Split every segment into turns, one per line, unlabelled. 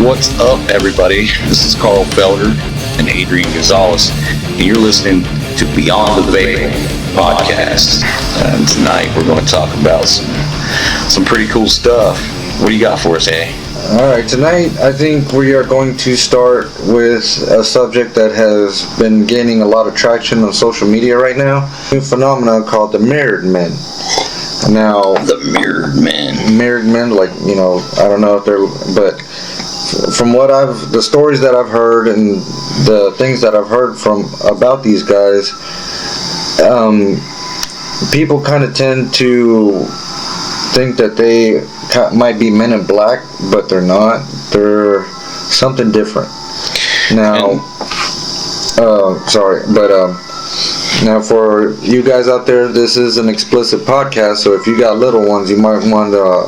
What's up, everybody? This is Carl Felder and Adrian Gonzalez, and you're listening to Beyond the Veil podcast. And tonight we're going to talk about some pretty cool stuff. What do you got for us, eh?
Alright, tonight I think we are going to start with a subject that has been gaining a lot of traction on social media right now. A new phenomenon called the mirrored men. Now,
The mirrored men.
Mirrored men, like, I don't know if they're, but from the stories that I've heard and the things that I've heard about these guys, people kind of tend to think that they might be men in black, but they're not. They're something different. Now, now for you guys out there, this is an explicit podcast, so if you got little ones, you might want to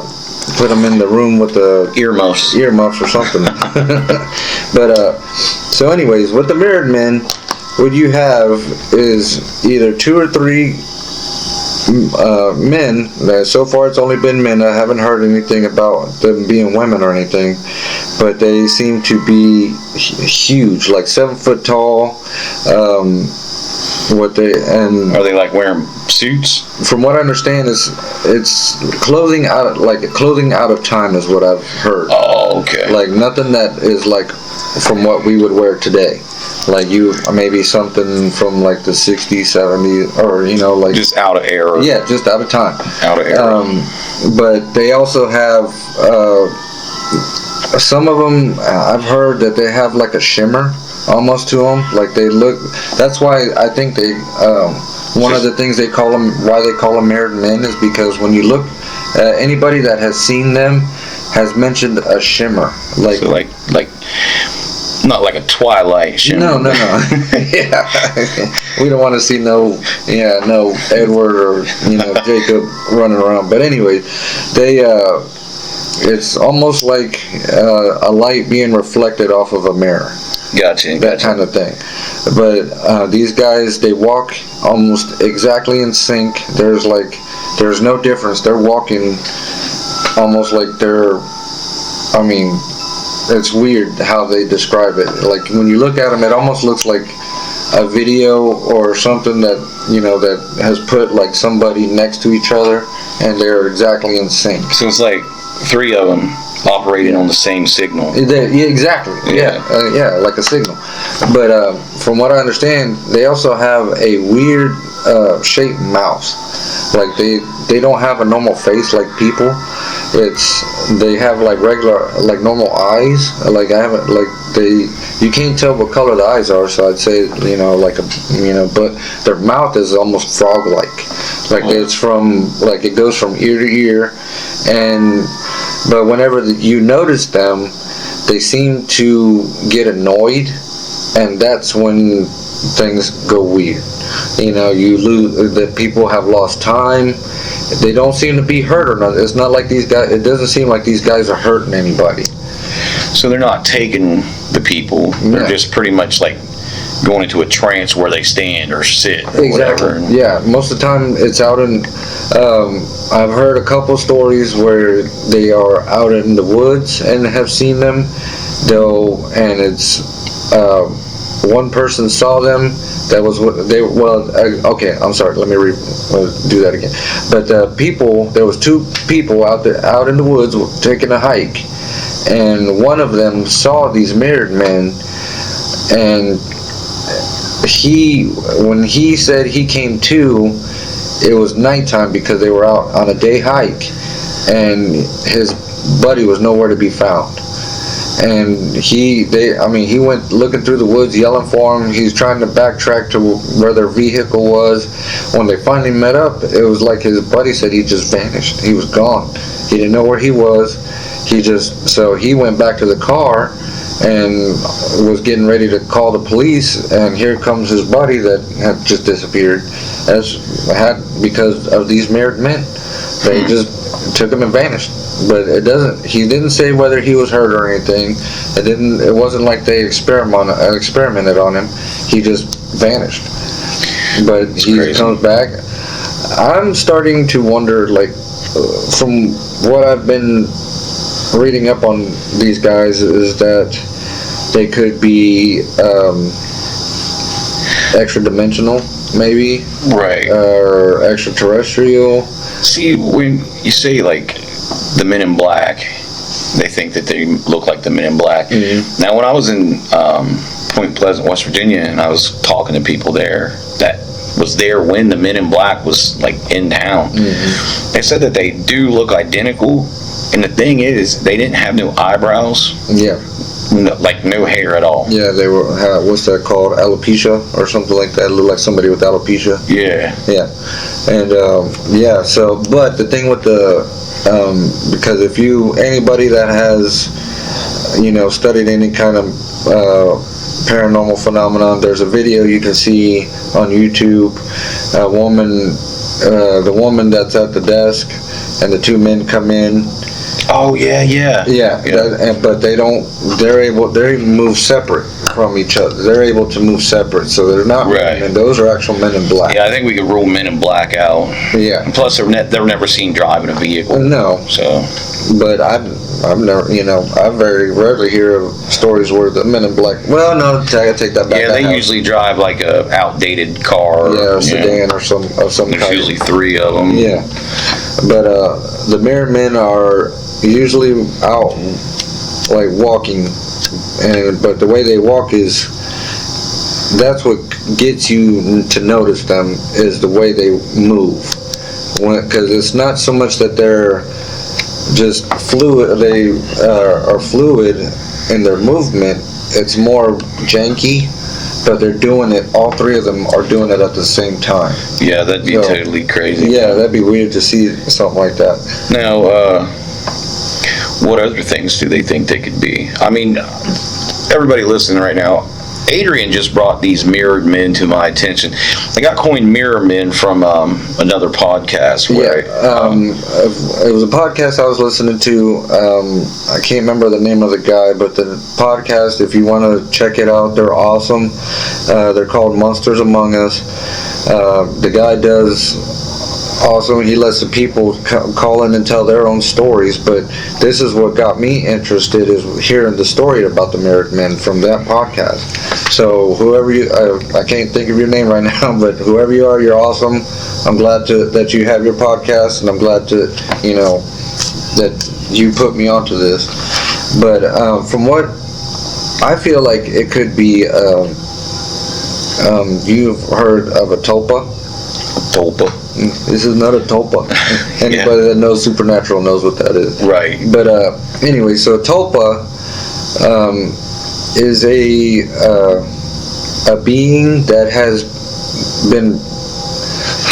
put them in the room with the
Earmuffs
or something. But so anyways, with the mirrored men, what you have is either 2 or 3 men. So far it's only been men. I haven't heard anything about them being women or anything, but they seem to be huge, like 7 foot tall.
Are they like wearing suits?
From what I understand, it's clothing out of time is what I've heard.
Oh, okay.
Like nothing that is like from what we would wear today. Like maybe something from like the 60s, 70s, or like
just out of era.
Yeah, just out of time.
Out of era.
But they also have some of them. I've heard that they have like a shimmer almost to them. Like they look. That's why I think they. One of the things why they call them mirrored men is because when you look, anybody that has seen them has mentioned a shimmer. Like
so like. Not like a Twilight shimmer.
No. Yeah, we don't want to see no Edward or Jacob running around. But anyway, it's almost like a light being reflected off of a mirror.
Gotcha.
That kind of thing. But these guys, they walk almost exactly in sync. There's no difference. They're walking almost like it's weird how they describe it. Like when you look at them, it almost looks like a video or something that that has put like somebody next to each other, and they're exactly in sync.
So it's like 3 of them operating on the same signal.
Yeah, exactly. Yeah, like a signal. But from what I understand, they also have a weird shaped mouth. Like they don't have a normal face like people. They have like regular, like normal eyes. Like you can't tell what color the eyes are. So I'd say but their mouth is almost frog-like. Like it's it goes from ear to ear, but whenever you notice them, they seem to get annoyed, and that's when things go weird. You lose. That people have lost time. They don't seem to be hurt or nothing. It's not like these guys. It doesn't seem like these guys are hurting anybody.
So they're not taking the people. They're just pretty much like going into a trance where they stand or sit or whatever.
Yeah, most of the time it's out in. I've heard a couple stories where they are out in the woods and have seen them, and it's one person saw them. That was what they. Okay, I'm sorry. Let me do that again. But there was 2 people out in the woods taking a hike, and one of them saw these mirrored men, and when he said he came to, it was nighttime because they were out on a day hike, and his buddy was nowhere to be found. And he went looking through the woods, yelling for him. He's trying to backtrack to where their vehicle was. When they finally met up, it was like his buddy said he just vanished. He was gone. He didn't know where he was. So he went back to the car and was getting ready to call the police. And here comes his buddy that had just disappeared, because of these mirrored men. They just took him and vanished. But he didn't say whether he was hurt or anything. It wasn't like they experimented on him. He just vanished. But he comes back. I'm starting to wonder, like, from what I've been reading up on these guys is that they could be extra dimensional, maybe,
Right.
or extraterrestrial.
See, when you say like the Men in Black, they think that they look like the Men in Black.
Mhm.
Now, when I was in Point Pleasant, West Virginia, and I was talking to people there that was there when the Men in Black was like in town, they said that they do look identical. And the thing is, they didn't have no eyebrows,
Yeah,
like no hair at all.
yeah, they were. What's that called? Alopecia or something like that. Look like somebody with alopecia.
Yeah.
Yeah, and yeah. So, but the thing with the because if anybody that has studied any kind of paranormal phenomenon, there's a video you can see on YouTube. A woman, the woman that's at the desk, and the two men come in.
Oh yeah, yeah.
Yeah, but they move separate from each other. They're able to move separate, so they're not
Right.
men. Those are actual Men in Black.
Yeah, I think we could rule Men in Black out.
Yeah.
And plus, they're never seen driving a vehicle.
No,
So
but I've never, I very rarely hear of stories where the Men in Black. Well, no, I take that back.
yeah, they usually drive like a outdated car.
a sedan or some
There's
kind.
usually 3 of them.
Yeah, but the Mirror Men are usually out like walking, but the way they walk is that's what gets you to notice them is the way they move. Because it's not so much that they're just fluid. They are fluid in their movement. It's more janky, but they're doing it. All 3 of them are doing it at the same time.
Yeah, that'd be totally crazy.
Yeah, that'd be weird to see something like that.
Now, what other things do they think they could be? I mean, everybody listening right now, Adrian just brought these mirrored men to my attention. I got coined mirror men from another podcast. Where
it was a podcast I was listening to. I can't remember the name of the guy, but the podcast, if you want to check it out, they're awesome. They're called Monsters Among Us. The guy does awesome. He lets the people call in and tell their own stories, but this is what got me interested, is hearing the story about the Mirrored Men from that podcast. So whoever you, I can't think of your name right now, but whoever you are, you're awesome. I'm glad that you have your podcast, and I'm glad that you put me onto this. But from what I feel like it could be, you've heard of a tulpa?
Tulpa.
This is not a tulpa. Anybody that knows supernatural knows what that is.
Right.
But anyway, so a tulpa is a being that has been,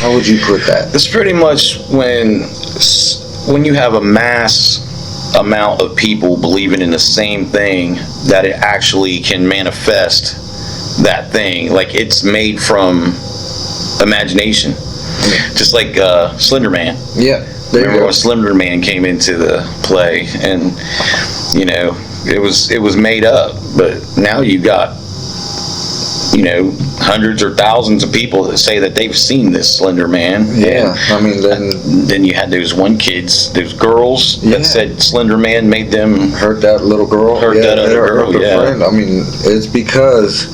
how would you put that?
It's pretty much when you have a mass amount of people believing in the same thing, that it actually can manifest that thing. Like, it's made from imagination. Just like Slender Man.
Yeah.
Remember when Slender Man came into the play, and it was made up, but now you've got hundreds or thousands of people that say that they've seen this Slender Man.
Yeah, I mean,
then you had those girls that said Slender Man made them
hurt that little girl.
Hurt that other girl. Yeah.
Friend. I mean, it's because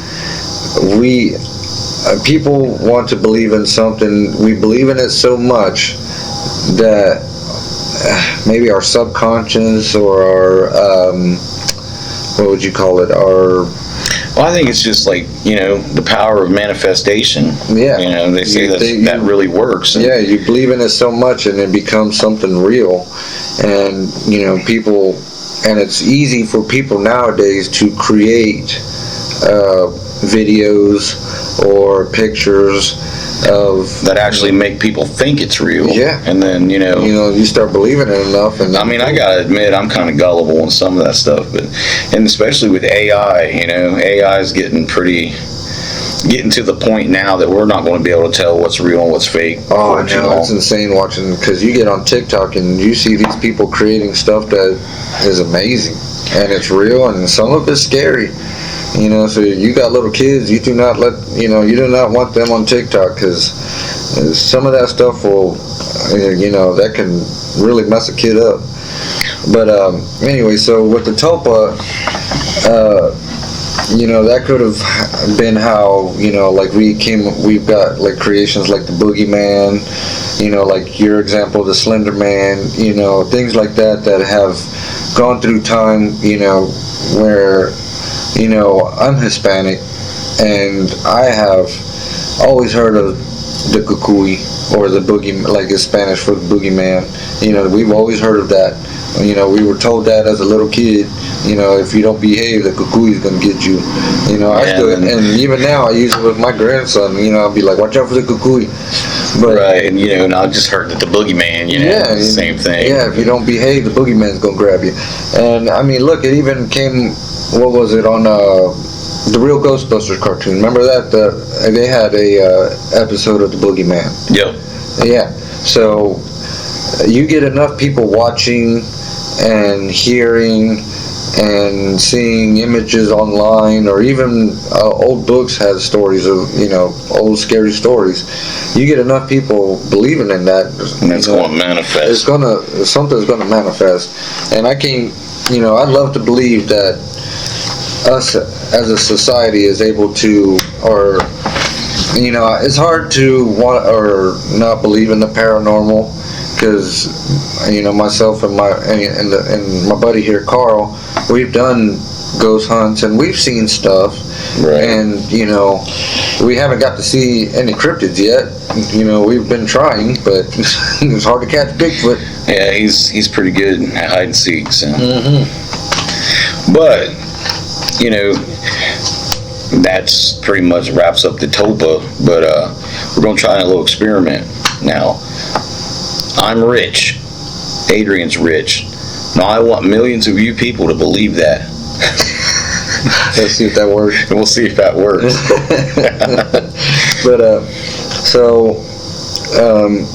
people want to believe in something. We believe in it so much that maybe our subconscious or our what would you call it?
Well, I think it's just like, the power of manifestation.
Yeah.
They say that really works.
Yeah, you believe in it so much and it becomes something real. And, people, and it's easy for people nowadays to create videos or pictures of
that actually make people think it's real.
Yeah.
And then,
you start believing it enough. And
I mean, I gotta admit, I'm kind of gullible on some of that stuff, and especially with AI, AI is getting to the point now that we're not going to be able to tell what's real and what's fake.
Oh, I know, it's insane watching, because you get on TikTok and you see these people creating stuff that is amazing, and it's real, and some of it's scary. So you got little kids, you do not want them on TikTok, because some of that stuff will, that can really mess a kid up. But anyway, so with the tulpa, that could have been how, like we've got like creations like the boogeyman, like your example, the Slender Man, things like that have gone through time, where, I'm Hispanic, and I have always heard of the cucuy, or the boogie, like it's Spanish for boogeyman. We've always heard of that. We were told that as a little kid. If you don't behave, the cucuy is gonna get you. And even now I use it with my grandson. I'll be like, watch out for the cucuy. But,
right, and I just heard that the boogeyman, the same thing.
Yeah, if you don't behave, the boogeyman's gonna grab you. And I mean, look, it even came. What was it on the Real Ghostbusters cartoon? Remember that they had a episode of the boogeyman.
Yep.
Yeah. So you get enough people watching and hearing and seeing images online, or even old books has stories of old scary stories. You get enough people believing in that,
and it's going to manifest.
Something's going to manifest. And I can't, I'd love to believe that us as a society is able to, or it's hard to want or not believe in the paranormal, because myself and my buddy here, Carl, we've done ghost hunts and we've seen stuff.
Right.
And we haven't got to see any cryptids yet. We've been trying, but it's hard to catch Bigfoot.
Yeah, he's pretty good at hide and seek. So.
Mm-hmm.
But that's pretty much wraps up the tulpa. But we're gonna try a little experiment now. I'm rich. Adrian's rich. Now I want millions of you people to believe that.
Let's see if that works.
And we'll see if that works.
But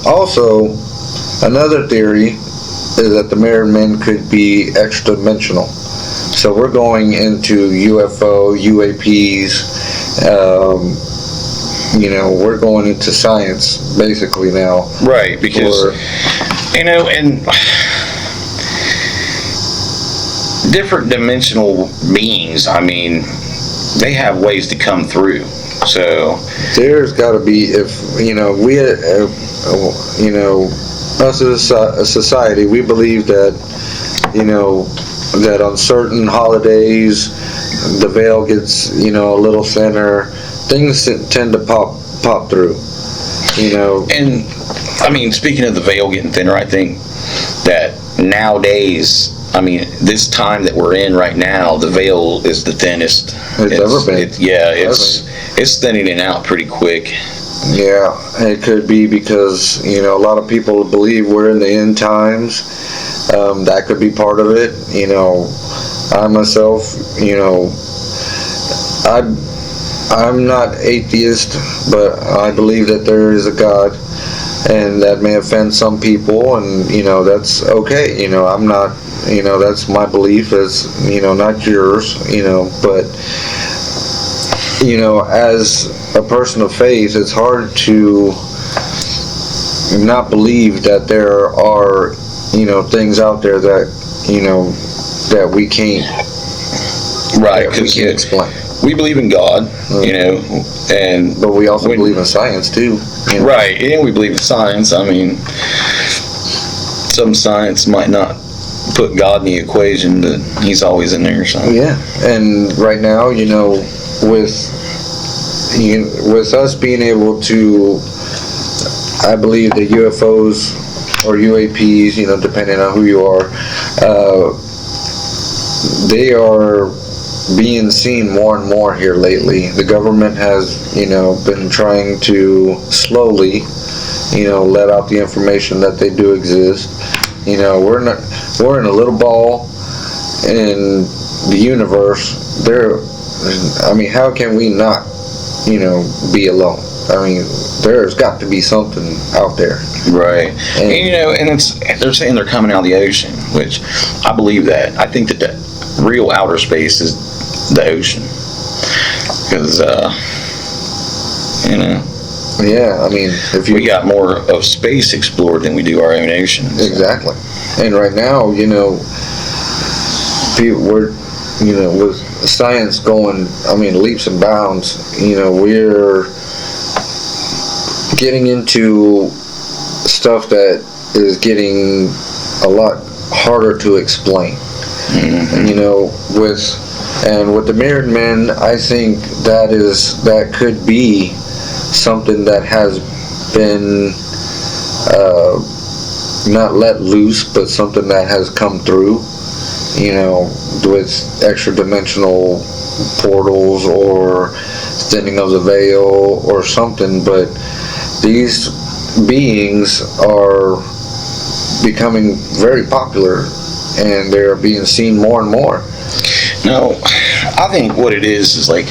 also another theory is that the married men could be extra dimensional. So we're going into UFO, UAPs. We're going into science basically now.
Right, because and different dimensional beings, I mean, they have ways to come through. So
there's got to be, if we us as a society, we believe that that on certain holidays the veil gets a little thinner. Things tend to pop through.
And I mean, speaking of the veil getting thinner, I think that nowadays, I mean, this time that we're in right now, the veil is the thinnest
it's ever been.
It's thinning out pretty quick.
Yeah, it could be because a lot of people believe we're in the end times. That could be part of it. I myself, I'm not atheist, but I believe that there is a God, and that may offend some people, and that's okay. I'm not, that's my belief. It's not yours. But as a person of faith, it's hard to not believe that there are things out there that that we can't explain.
We believe in God,
but we also believe in science too.
Right, and we believe in science. I mean, some science might not put God in the equation, but He's always in there. So.
Yeah, and right now, with us being able to, I believe the UFOs or UAPs, depending on who you are, they are being seen more and more here lately. The government has, been trying to slowly, let out the information that they do exist. We're in a little ball in the universe. How can we not, be alone? There's got to be something out there.
Right. And they're saying they're coming out of the ocean, which I believe that. I think that the real outer space is the ocean. Because,
Yeah,
we got more of space explored than we do our own oceans.
Exactly. And right now, we're, with science going, leaps and bounds, we're getting into stuff that is getting a lot harder to explain. With the Mirrored Men, I think that could be something that has been not let loose, but something that has come through, with extra dimensional portals or thinning of the veil or something. But these beings are becoming very popular, and they're being seen more and more.
No, I think what it is like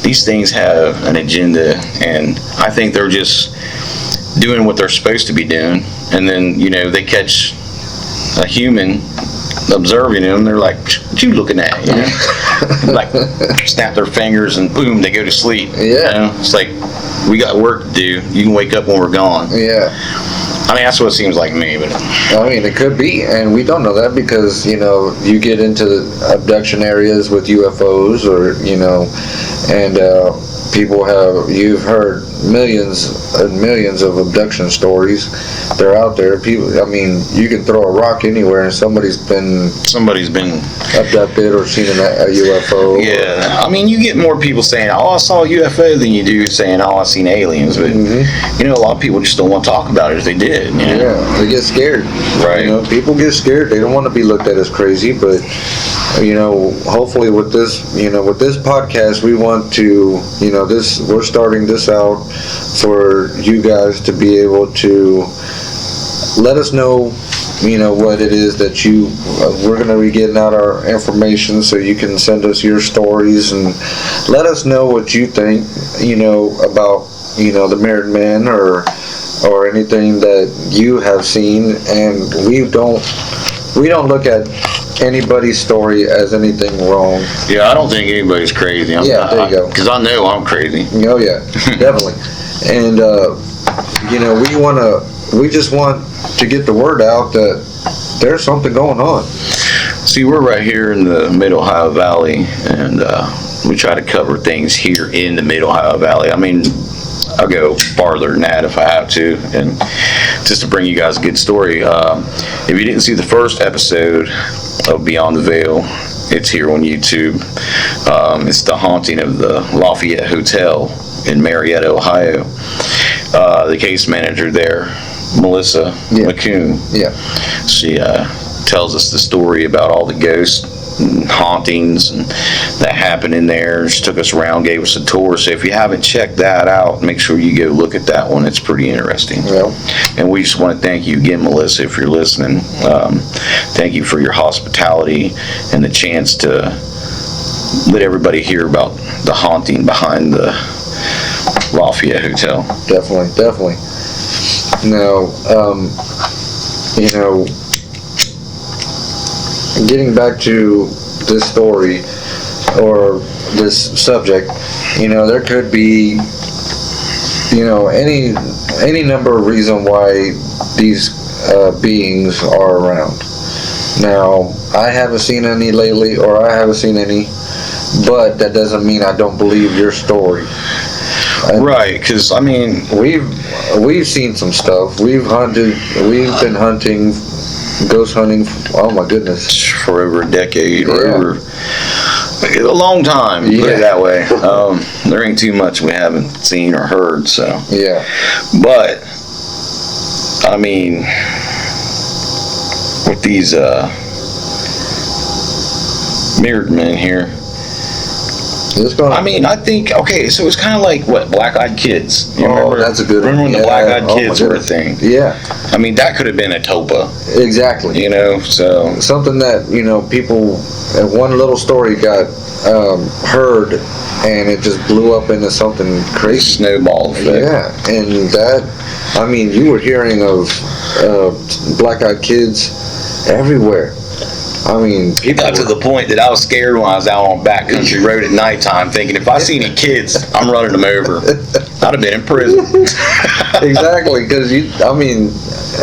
these things have an agenda, and I think they're just doing what they're supposed to be doing, and then they catch a human observing them. They're like, "What you looking at?" Like snap their fingers and boom, they go to sleep.
Yeah,
it's like we got work to do. You can wake up when we're gone.
Yeah.
That's what it seems like to me, but
it could be, and we don't know that because you get into the abduction areas with UFOs, or and you've heard millions and millions of abduction stories. They're out there. People, you can throw a rock anywhere and somebody's been abducted or seen a UFO.
Yeah, you get more people saying, "Oh, I saw a UFO," than you do saying, "Oh, I seen aliens." But a lot of people just don't want to talk about it if they did.
Yeah, they get scared.
Right.
People get scared. They don't want to be looked at as crazy, but hopefully with this podcast, we want to, we're starting this out for you guys to be able to let us know, what it is that we're going to be getting out our information, so you can send us your stories and let us know what you think, about, the Mirrored Men or anything that you have seen. And we don't look at anybody's story as anything wrong.
Yeah, I don't think anybody's crazy.
There you go.
Because I know I'm crazy.
Oh yeah, definitely. And we just want to get the word out that there's something going on.
See, we're right here in the Mid-Ohio Valley, and we try to cover things here in the Mid-Ohio Valley. I'll go farther than that if I have to, and just to bring you guys a good story. If you didn't see the first episode of Beyond the Veil, it's here on YouTube. It's the haunting of the Lafayette Hotel in Marietta, Ohio. The case manager there, Melissa McCoon, she tells us the story about all the ghosts and hauntings and that happened in there. She took us around, gave us a tour. So if you haven't checked that out, make sure you go look at that one. It's pretty interesting. And we just want to thank you again, Melissa, if you're listening. Thank you for your hospitality and the chance to let everybody hear about the haunting behind the Lafayette Hotel.
Definitely. Now, getting back to this story or this subject, there could be, any number of reasons why these beings are around. Now, I haven't seen any lately, or I haven't seen any, but that doesn't mean I don't believe your story.
Right, because
we've seen some stuff. We've been hunting, ghost hunting. Oh my goodness,
for over a decade, or over a long time. Put it that way. There ain't too much we haven't seen or heard. So but with these Mirrored Men here. I think, okay, so it's kind of like, what, Black Eyed Kids? You remember?
That's a good one.
Remember when the Black Eyed Kids were a thing?
Yeah.
That could have been a Topa.
Exactly.
So.
Something that, people, one little story got heard, and it just blew up into something crazy.
Snowball effect.
Yeah, and that, you were hearing of Black Eyed Kids everywhere. People
got to the point that I was scared when I was out on backcountry road at nighttime, thinking if I see any kids, I'm running them over. I have been in prison.
Exactly, because I mean,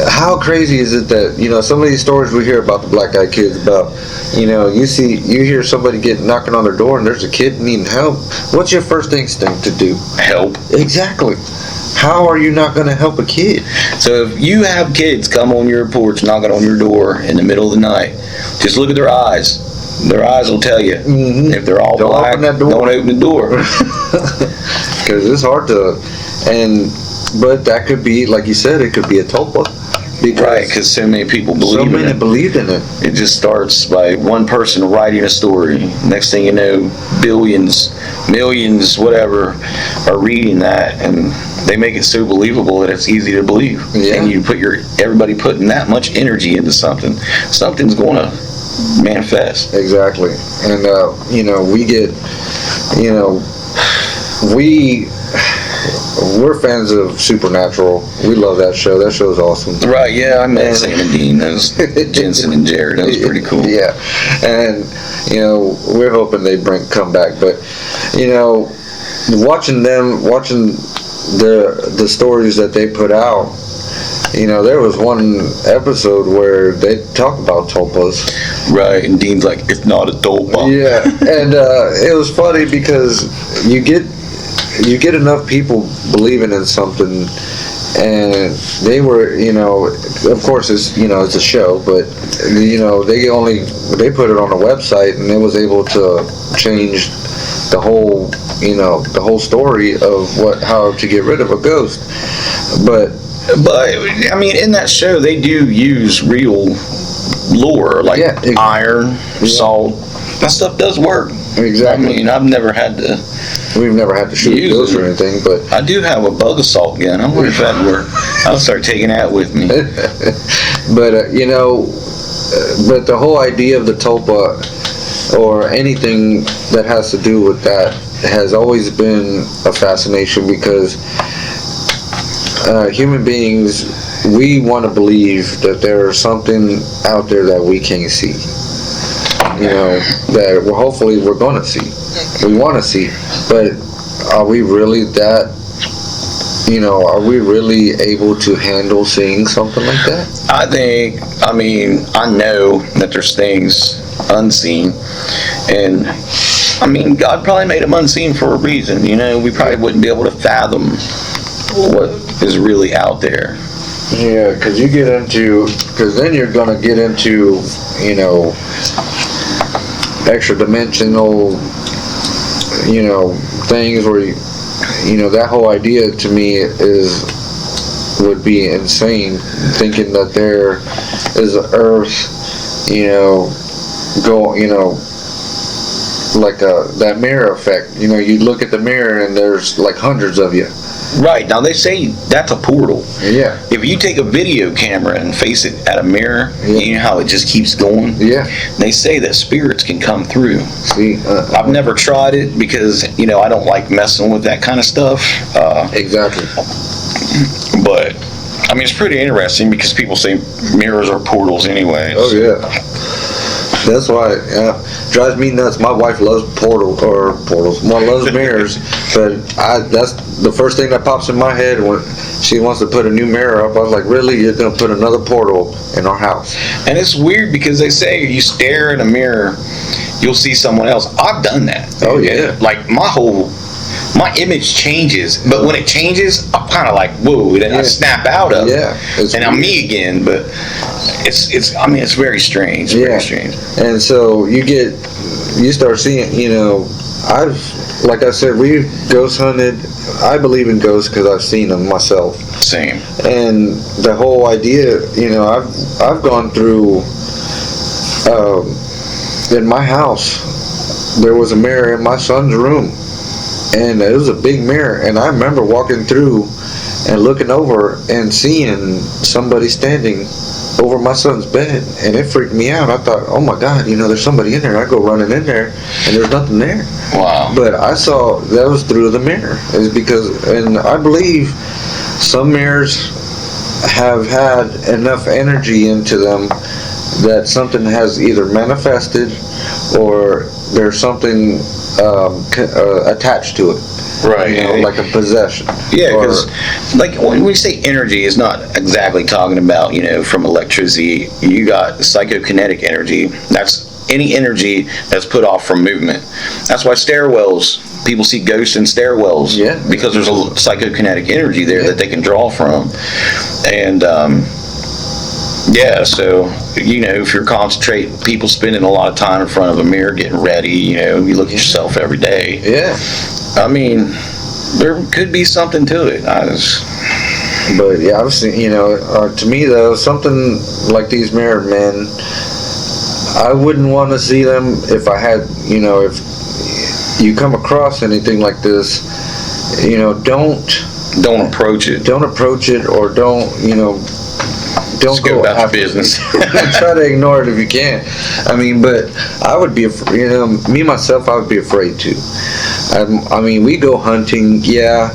how crazy is it that some of these stories we hear about the black eyed kids about, you hear somebody knocking on their door and there's a kid needing help. What's your first instinct to do?
Help.
Exactly. How are you not going to help a kid?
So if you have kids come on your porch knocking on your door in the middle of the night, just look at their eyes. Their eyes will tell you.
Mm-hmm.
If they're all
Don't
black,
open that door.
don't open the door.
Because it's hard to, but that could be, like you said, it could be a tulpa.
Right, because so many people believe in it.
believed in it.
It just starts by one person writing a story. Next thing you know, billions, millions, whatever, are reading that, and they make it so believable that it's easy to believe.
Yeah.
And you everybody putting that much energy into something, something's going to manifest.
Exactly. And we get, we're fans of Supernatural. We love that show. That show's awesome.
Right, yeah, I met Sam and Dean. That was Jensen and Jared. That was pretty cool.
Yeah. And, we're hoping they come back. But, watching the stories that they put out, there was one episode where they talk about tulpas.
Right, and Dean's like, it's not a tulpa.
Yeah, and it was funny because you get enough people believing in something, and they were, of course it's it's a show, but they put it on a website, and it was able to change the whole story of how to get rid of a ghost. But
I mean, in that show, they do use real lore, like iron, salt. That stuff does work.
Exactly.
I mean,
we've never had to shoot a ghost or anything, but
I do have a bug assault gun. I wonder if that'd work. I'll start taking that with me.
But but the whole idea of the tulpa or anything that has to do with that has always been a fascination, because human beings, we want to believe that there's something out there that we can't see. That hopefully we're going to see. We want to see. But are we really are we really able to handle seeing something like that?
I know that there's things unseen, and God probably made them unseen for a reason. We probably wouldn't be able to fathom what is really out there.
Yeah, because then you're going to get into, extra dimensional, things where that whole idea to me would be insane, thinking that there is an Earth, like that mirror effect. You look at the mirror and there's like hundreds of you.
Right, now they say that's a portal.
Yeah.
If you take a video camera and face it at a mirror, you know how it just keeps going?
Yeah.
They say that spirits can come through.
See,
I've never tried it because, I don't like messing with that kind of stuff.
Exactly.
But, it's pretty interesting because people say mirrors are portals anyway.
Oh, yeah. That's why drives me nuts. My wife loves portals. Well, loves mirrors, but that's the first thing that pops in my head when she wants to put a new mirror up. I was like, really? You're going to put another portal in our house?
And it's weird because they say you stare in a mirror, you'll see someone else. I've done that.
Oh, yeah.
Like my image changes, but when it changes, I'm kind of like, whoa, then I snap out of it.
Yeah.
And I'm me again, but it's very strange. Very strange.
And so you start seeing, like I said, we've ghost hunted. I believe in ghosts because I've seen them myself.
Same.
And the whole idea, I've gone through, in my house, there was a mirror in my son's room. And it was a big mirror. And I remember walking through and looking over and seeing somebody standing over my son's bed, and it freaked me out. I thought, oh my God, there's somebody in there. I go running in there, and there's nothing there.
Wow.
But I saw that was through the mirror. It's because, and I believe some mirrors have had enough energy into them that something has either manifested or there's something attached to it.
Right.
You know, like a possession.
Yeah, because like when we say energy, it's not exactly talking about, you know, from electricity. You got psychokinetic energy. That's any energy that's put off from movement. That's why stairwells, people see ghosts in stairwells.
Yeah.
Because there's a psychokinetic energy there that they can draw from. And yeah, so, you know, if you're concentrating, people spending a lot of time in front of a mirror getting ready, you know, you look at yourself every day.
Yeah.
I mean, there could be something to it.
But yeah, obviously, you know, to me though, something like these mirrored men, I wouldn't want to see them if I had, you know, if you come across anything like this, you know, don't
approach it.
Don't approach it, or don't, you know, don't
Just go about your business.
Try to ignore it if you can. I mean, but I would be, you know, me myself, I would be afraid to. I mean, we go hunting, yeah,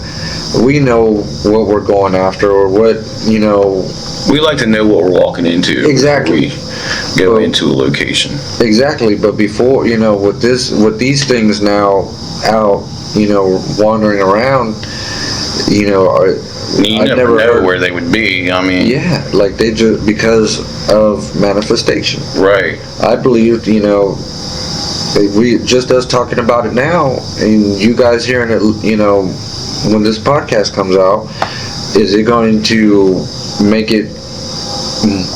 we know what we're going after, or what, you know.
We like to know what we're walking into.
Exactly.
We go into a location.
Exactly, but before, you know, with these things now out, you know, wandering around, you know,
you never know where they would be. I mean,
yeah, like they just, because of manifestation.
Right.
I believe, you know, we just us talking about it now, and you guys hearing it, you know, when this podcast comes out, is it going to make it,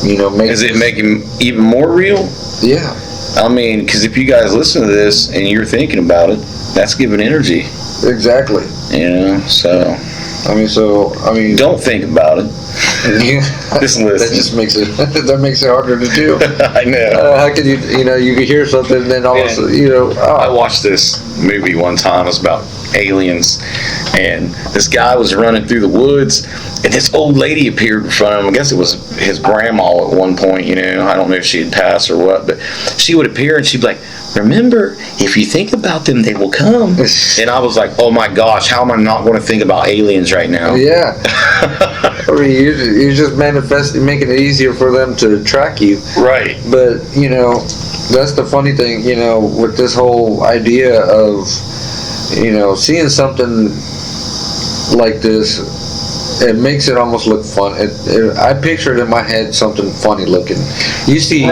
you know,
is it making even more real?
Yeah.
I mean, because if you guys listen to this and you're thinking about it, that's giving energy.
Exactly.
You know, so.
I mean,
don't think about it. Just listen.
That just makes it harder to do.
I know.
How can you know, you can hear something and then all of a sudden, you know. Oh.
I watched this movie one time. It was about aliens, and this guy was running through the woods, and this old lady appeared in front of him. I guess it was his grandma at one point. You know, I don't know if she had passed or what, but she would appear and she'd be like, "Remember, if you think about them, they will come." And I was like, "Oh my gosh, how am I not going to think about aliens right now?"
Yeah. I mean, you're just manifesting, making it easier for them to track you.
Right.
But, you know, that's the funny thing, you know, with this whole idea of, you know, seeing something like this, it makes it almost look fun. I pictured in my head something funny looking. You see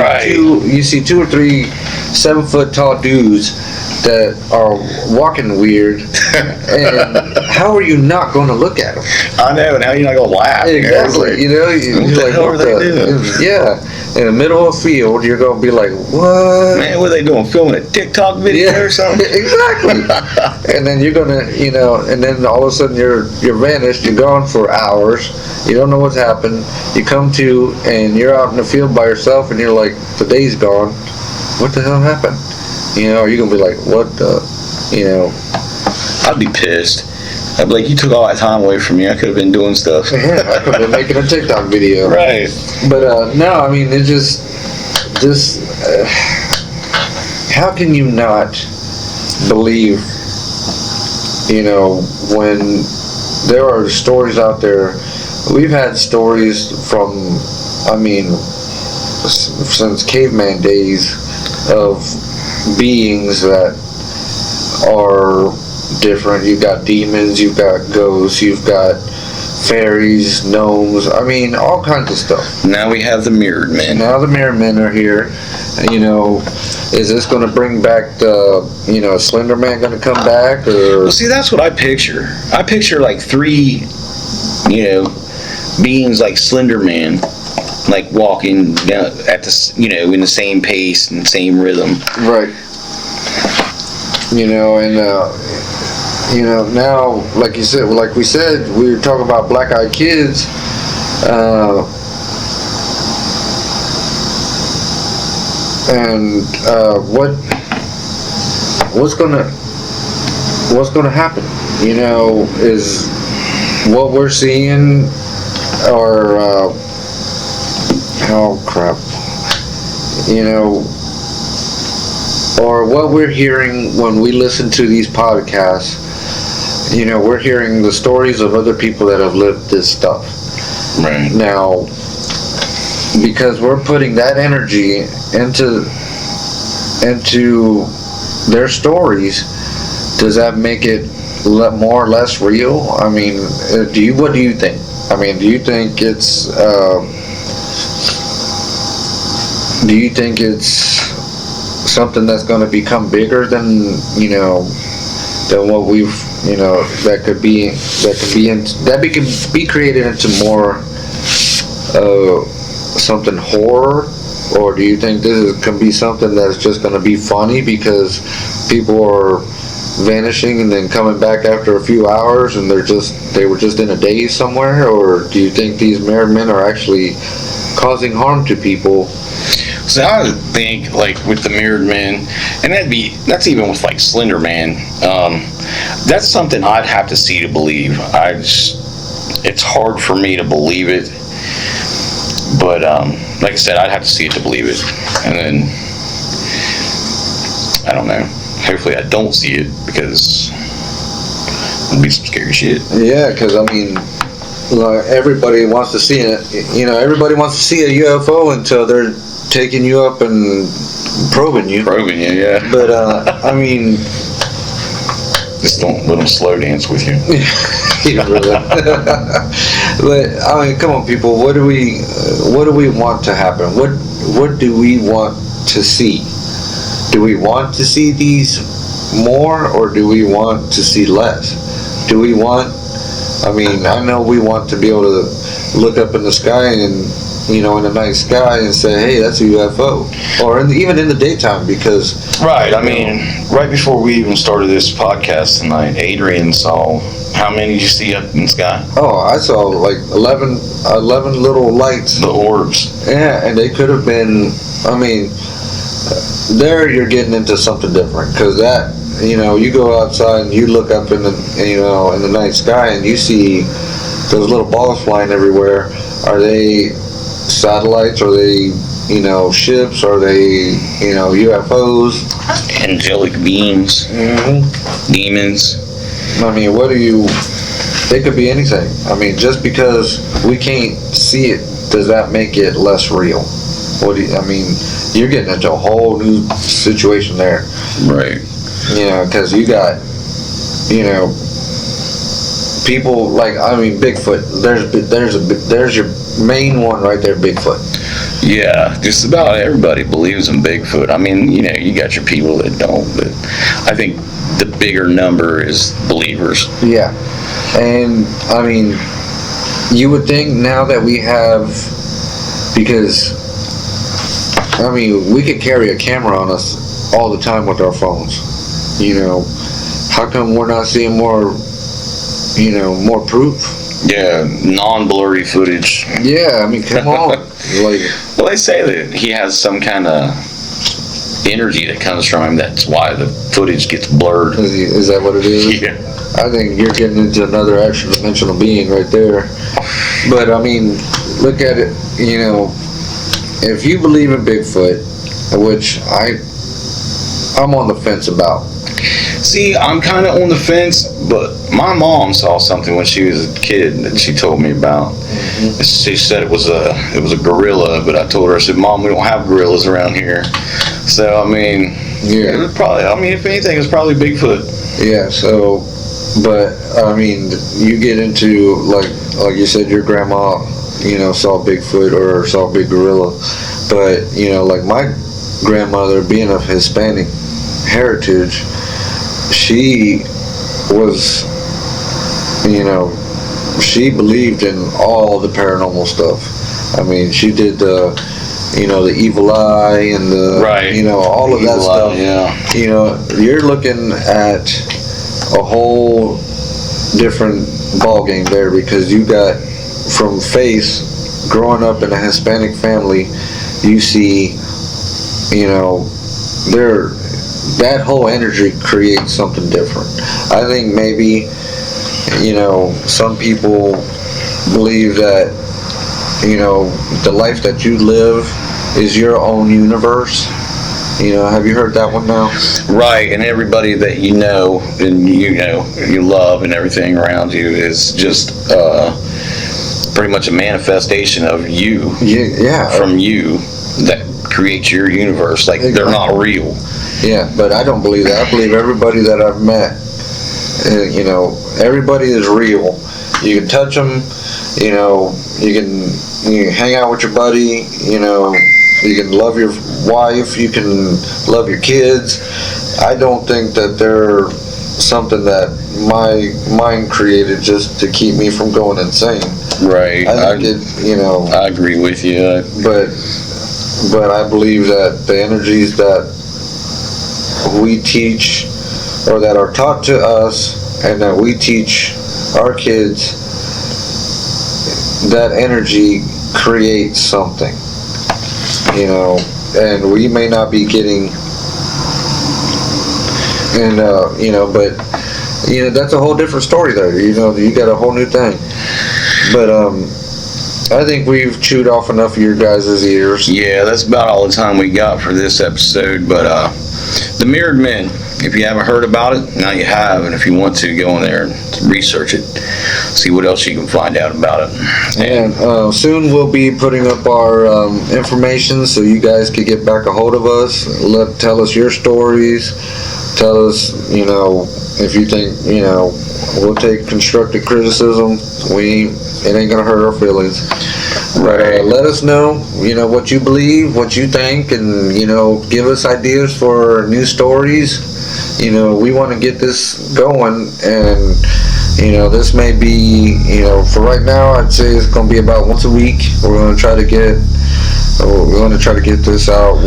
two or three 7 foot tall dudes that are walking weird, and how are you not going to look at them?
I know, and how are you not going to laugh?
Exactly. You know, you're like,
what are they doing?
Yeah, in the middle of a field, you're going to be like, what?
Man, what are they doing? Filming a TikTok video or something?
Exactly. And then you're gonna, you know, and then all of a sudden you're vanished. You're gone for hours. You don't know what's happened. You come to, and you're out in the field by yourself, and you're like, the day's gone. What the hell happened? You know, are you gonna be like, what the, you know?
I'd be pissed. I'd be like, you took all that time away from me. I could have been doing stuff.
Yeah, I could have been making a TikTok video.
Right.
But no, I mean, it just how can you not believe, you know, when there are stories out there? We've had stories from, I mean, since caveman days of beings that are different. You've got demons, you've got ghosts, you've got fairies, gnomes, I mean, all kinds of stuff.
Now we have the mirrored men.
Now the mirrored men are here. You know, is this going to bring back the, you know, Slender Man going to come back? Or?
Well, see, that's what I picture. I picture like 3, you know, beings like Slender Man, like walking down at the, you know, in the same pace and same rhythm.
Right. You know, and you know, now, like you said, like we said, we were talking about Black Eyed Kids. And what's gonna happen? You know, is what we're seeing, or oh crap, you know, or what we're hearing when we listen to these podcasts. You know, we're hearing the stories of other people that have lived this stuff.
Right.
Now, because we're putting that energy into their stories, does that make it more or less real? I mean, what do you think? I mean, do you think it's something that's going to become bigger than than what we've that could be created into more something horror? Or do you think can be something that's just going to be funny because people are vanishing and then coming back after a few hours and they were just in a daze somewhere? Or do you think these mirrored men are actually causing harm to people?
So I would think, like, with the mirrored men, and that's even with, like, Slender Man, that's something I'd have to see to believe. It's hard for me to believe it, but, like I said, I'd have to see it to believe it, and then, I don't know, hopefully I don't see it, because it'll be some scary shit.
Yeah, because, I mean, everybody wants to see it, everybody wants to see a UFO until they're taking you up and probing you,
yeah.
But I mean,
just don't let them slow dance with you.
But I mean, come on, people. What do we want to happen? What do we want to see? Do we want to see these more, or do we want to see less? Do we want? I mean, I know we want to be able to look up in the sky and in the night sky and say, hey, that's a UFO. Or even in the daytime, because...
Right, I mean, right before we even started this podcast tonight, Adrian saw, how many did you see up in the sky?
Oh, I saw like 11 little lights.
The orbs.
Yeah, and they could have been, I mean, there you're getting into something different, because that, you go outside and you look up in the, in the night sky and you see those little balls flying everywhere. Are they satellites? Are they ships? Are they UFOs?
Angelic beings. Demons.
I mean, they could be anything. I mean, just because we can't see it, does that make it less real? I mean, you're getting into a whole new situation there.
Right.
Because you got people like, I mean, Bigfoot. There's your main one right there, Bigfoot.
Yeah, just about everybody believes in Bigfoot. I mean, you got your people that don't, but I think the bigger number is believers.
Yeah, and I mean, you would think now that we have, because I mean, we could carry a camera on us all the time with our phones. How come we're not seeing more proof?
Yeah, non-blurry footage.
Yeah, I mean, come on.
Well, they say that he has some kind of energy that comes from him. That's why the footage gets blurred.
Is that what it is?
Yeah.
I think you're getting into another extra dimensional being right there. But I mean, look at it. If you believe in Bigfoot, which I'm on the fence about.
See, I'm kind of on the fence, but my mom saw something when she was a kid that she told me about. Mm-hmm. She said it was a gorilla, but I told her, I said, Mom, we don't have gorillas around here. So, I mean,
yeah.
It was probably, if anything, it's probably Bigfoot.
Yeah, so, but, I mean, you get into, like you said, your grandma, saw Bigfoot or saw a big gorilla. But, like my grandmother, being of Hispanic heritage, she was, she believed in all the paranormal stuff. I mean, she did the evil eye and the,
right.
All of that stuff.
Yeah.
You're looking at a whole different ball game there, because you got from faith, growing up in a Hispanic family, you see, that whole energy creates something different. I think maybe, some people believe that, the life that you live is your own universe. Have you heard that one now?
Right, and everybody that you know and you love and everything around you is just pretty much a manifestation of you.
Yeah.
From you that creates your universe. Like, exactly. They're not real.
Yeah, but I don't believe that. I believe everybody that I've met You know, everybody is real. You can touch them. You know, you can hang out with your buddy. You know, you can love your wife. You can love your kids. I don't think that they're something that my mind created just to keep me from going insane.
Right.
I think it, you know.
I agree with you.
But I believe that the energies that we teach, or that are taught to us, and that we teach our kids, that energy creates something. You know, and we may not be getting, and you know, but you know, that's a whole different story there. You know, you got a whole new thing. But I think we've chewed off enough of your guys' ears.
Yeah, that's about all the time we got for this episode. But The Mirrored Men, if you haven't heard about it, now you have. And if you want to, go in there and research it. See what else you can find out about it.
And soon we'll be putting up our information so you guys can get back a hold of us. Tell us your stories. Tell us, you know, if you think, you know, we'll take constructive criticism. It ain't gonna hurt our feelings.
Right.
Let us know, you know, what you believe, what you think, and, you know, give us ideas for new stories. You know, we want to get this going, and, you know, this may be, you know, for right now, I'd say it's gonna be about once a week. We're gonna try to get this out,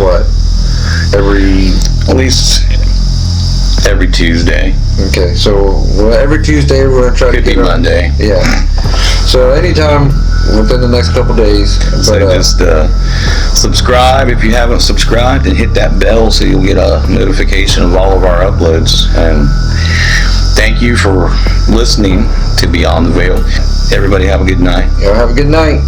At least every Tuesday.
Okay, so every Tuesday we're gonna try to
Could be
get
Monday.
Yeah. So anytime within the next couple days.
So just subscribe if you haven't subscribed, and hit that bell so you'll get a notification of all of our uploads. And thank you for listening to Beyond the Veil. Everybody have a good night.
Have a good night.